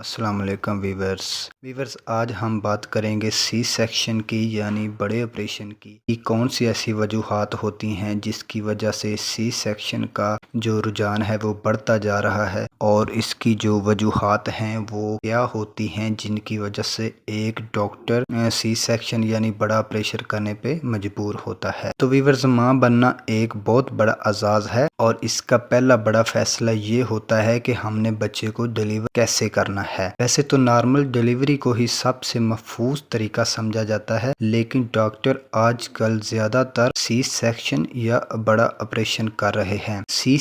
السلام علیکم ویورز آج ہم بات کریں گے سی سیکشن کی یعنی بڑے آپریشن کی کون سی ایسی وجوہات ہوتی ہیں جس کی وجہ سے سی سیکشن کا جو رجحان ہے وہ بڑھتا جا رہا ہے، اور اس کی جو وجوہات ہیں وہ کیا ہوتی ہیں جن کی وجہ سے ایک ڈاکٹر سی سیکشن یعنی بڑا آپریشن کرنے پہ مجبور ہوتا ہے۔ تو ویورز، ماں بننا ایک بہت بڑا اعزاز ہے، اور اس کا پہلا بڑا فیصلہ یہ ہوتا ہے کہ ہم نے بچے کو ڈیلیور کیسے کرنا ہے۔ ویسے تو نارمل ڈیلیوری کو ہی سب سے محفوظ طریقہ سمجھا جاتا ہے، لیکن ڈاکٹر آج کل زیادہ تر سی سیکشن یا بڑا آپریشن کر رہے ہیں۔ سی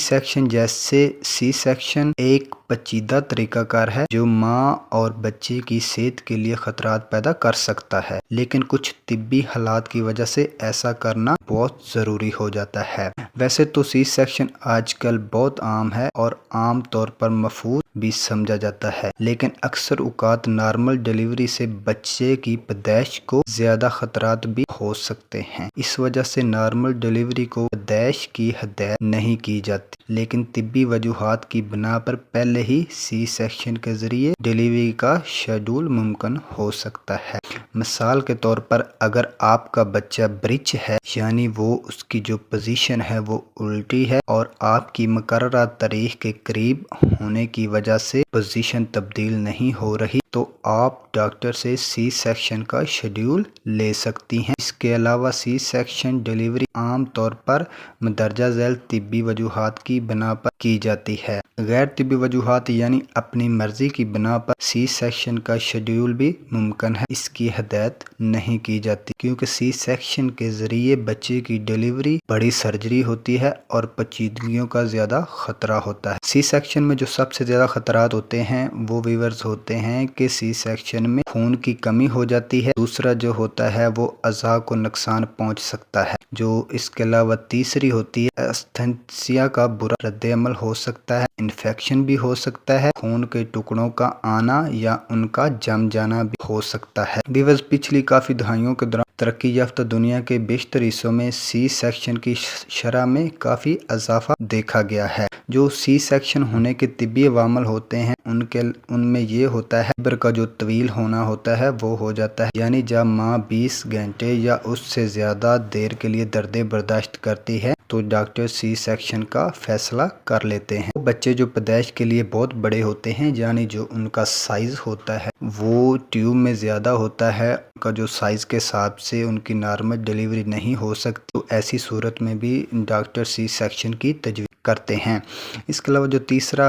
سیکشن ایک پیچیدہ طریقہ کار ہے جو ماں اور بچے کی صحت کے لیے خطرات پیدا کر سکتا ہے، لیکن کچھ طبی حالات کی وجہ سے ایسا کرنا بہت ضروری ہو جاتا ہے۔ ویسے تو سی سیکشن آج کل بہت عام ہے اور عام طور پر محفوظ بھی سمجھا جاتا ہے، لیکن اکثر اوقات نارمل ڈیلیوری سے بچے کی پیدائش کو زیادہ خطرات بھی ہو سکتے ہیں۔ اس وجہ سے نارمل ڈیلیوری کو پیدائش کی ہدایت نہیں کی جاتی، لیکن طبی وجوہات کی بنا پر پہلے ہی سی سیکشن کے ذریعے ڈیلیوری کا شیڈول ممکن ہو سکتا ہے۔ مثال کے طور پر، اگر آپ کا بچہ برچ ہے یعنی وہ اس کی جو پوزیشن ہے وہ الٹی ہے اور آپ کی مقررہ تاریخ کے قریب ہونے کی وجہ سے پوزیشن تبدیل نہیں ہو رہی، تو آپ ڈاکٹر سے سی سیکشن کا شیڈول لے سکتی ہیں۔ اس کے علاوہ سی سیکشن ڈیلیوری عام طور پر مندرجہ ذیل طبی وجوہات کی بنا پر کی جاتی ہے۔ غیر طبی وجوہات یعنی اپنی مرضی کی بنا پر سی سیکشن کا شیڈول بھی ممکن ہے۔ اس کی ہدایت نہیں کی جاتی کیونکہ سی سیکشن کے ذریعے بچے کی ڈیلیوری بڑی سرجری ہوتی ہے اور پیچیدگیوں کا زیادہ خطرہ ہوتا ہے۔ سی سیکشن میں جو سب سے زیادہ خطرات ہوتے ہیں وہ ویورز ہوتے ہیں کہ سی سیکشن میں خون کی کمی ہو جاتی ہے۔ دوسرا جو ہوتا ہے وہ اعضاء کو نقصان پہنچ سکتا ہے۔ جو اس کے علاوہ تیسری ہوتی ہے استھنسیا کا برا رد عمل ہو سکتا ہے، انفیکشن بھی ہو سکتا ہے، خون کے ٹکڑوں کا آنا یا ان کا جم جانا بھی ہو سکتا ہے۔ ویورز، پچھلی کافی دہائیوں کے دوران ترقی یافتہ دنیا کے بیشتر حصوں میں سی سیکشن کی شرح میں کافی اضافہ دیکھا گیا ہے۔ جو سی سیکشن ہونے کے طبی عوامل ہوتے ہیں ان میں یہ ہوتا ہے لیبر کا جو طویل ہونا ہوتا ہے وہ ہو جاتا ہے، یعنی جب ماں 20 گھنٹے یا اس سے زیادہ دیر کے لیے درد برداشت کرتی ہے تو ڈاکٹر سی سیکشن کا فیصلہ کر لیتے ہیں۔ بچے جو پیدائش کے لیے بہت بڑے ہوتے ہیں، یعنی جو ان کا سائز ہوتا ہے وہ ٹیوب میں زیادہ ہوتا ہے، ان کا جو سائز کے حساب سے ان کی نارمل ڈیلیوری نہیں ہو سکتی، تو ایسی صورت میں بھی ڈاکٹر سی سیکشن کی تجویز کرتے ہیں۔ اس کے علاوہ جو تیسرا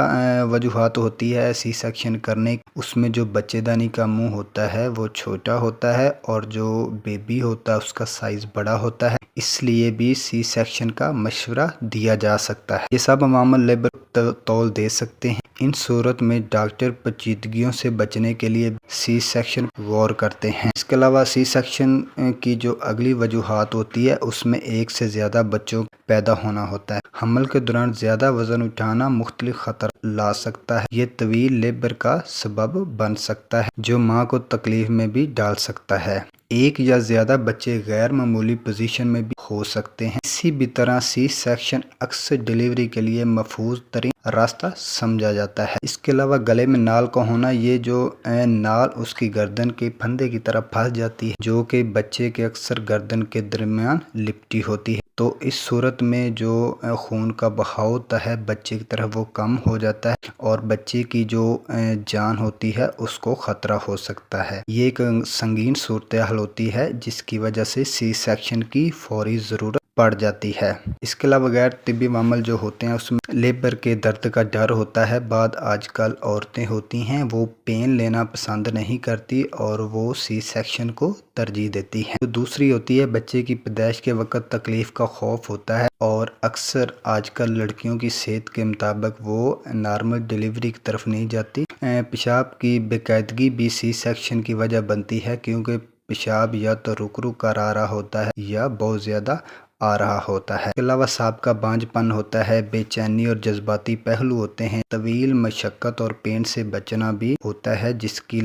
وجوہات ہوتی ہے سی سیکشن کرنے، اس میں جو بچے دانی کا منہ ہوتا ہے وہ چھوٹا ہوتا ہے اور جو بیبی ہوتا ہے اس کا سائز بڑا ہوتا ہے، اس لیے بھی سی سیکشن کا مشورہ دیا جا سکتا ہے۔ یہ سب عوامل لیبر تول دے سکتے ہیں۔ ان صورت میں ڈاکٹر پیچیدگیوں سے بچنے کے لیے سی سیکشن غور کرتے ہیں۔ اس کے علاوہ سی سیکشن کی جو اگلی وجوہات ہوتی ہے اس میں ایک سے زیادہ بچوں پیدا ہونا ہوتا ہے۔ حمل کے دوران زیادہ وزن اٹھانا مختلف خطرات لا سکتا ہے۔ یہ طویل لیبر کا سبب بن سکتا ہے جو ماں کو تکلیف میں بھی ڈال سکتا ہے۔ ایک یا زیادہ بچے غیر معمولی پوزیشن میں بھی ہو سکتے ہیں۔ کسی بھی طرح سی سیکشن اکثر ڈیلیوری کے لیے محفوظ ترین راستہ سمجھا جاتا ہے۔ اس کے علاوہ گلے میں نال کا ہونا، یہ جو نال اس کی گردن کے پھندے کی طرف پھنس جاتی ہے جو کہ بچے کے اکثر گردن کے درمیان لپٹی ہوتی ہے، تو اس صورت میں جو خون کا بہاؤ ہوتا ہے بچے کی طرف وہ کم ہو جاتا ہے اور بچے کی جو جان ہوتی ہے اس کو خطرہ ہو سکتا ہے۔ یہ ایک سنگین صورتحال ہوتی ہے جس کی وجہ سے سی سیکشن کی فوری ضرورت پڑ جاتی ہے۔ اس کے علاوہ غیر طبی عوامل جو ہوتے ہیں اس میں لیبر کے درد کا ڈر ہوتا ہے۔ بعض آج کل عورتیں ہوتی ہیں وہ پین لینا پسند نہیں کرتی اور وہ سی سیکشن کو ترجیح دیتی ہیں۔ دوسری ہوتی ہے بچے کی پیدائش کے وقت تکلیف کا خوف ہوتا ہے، اور اکثر آج کل لڑکیوں کی صحت کے مطابق وہ نارمل ڈیلیوری کی طرف نہیں جاتی۔ پیشاب کی بے قاعدگی بھی سی سیکشن کی وجہ بنتی ہے کیونکہ پیشاب یا تو رک رک کر آ رہا ہوتا ہے یا بہت زیادہ آ رہا ہوتا ہے۔ اس کے علاوہ سابقہ بانجھ پن ہوتا ہے، بے چینی اور جذباتی پہلو ہوتے ہیں، طویل مشقت اور پین سے بچنا بھی ہوتا ہے جس کی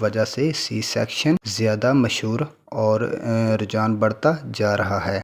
وجہ سے سی سیکشن زیادہ مشہور اور رجحان بڑھتا جا رہا ہے۔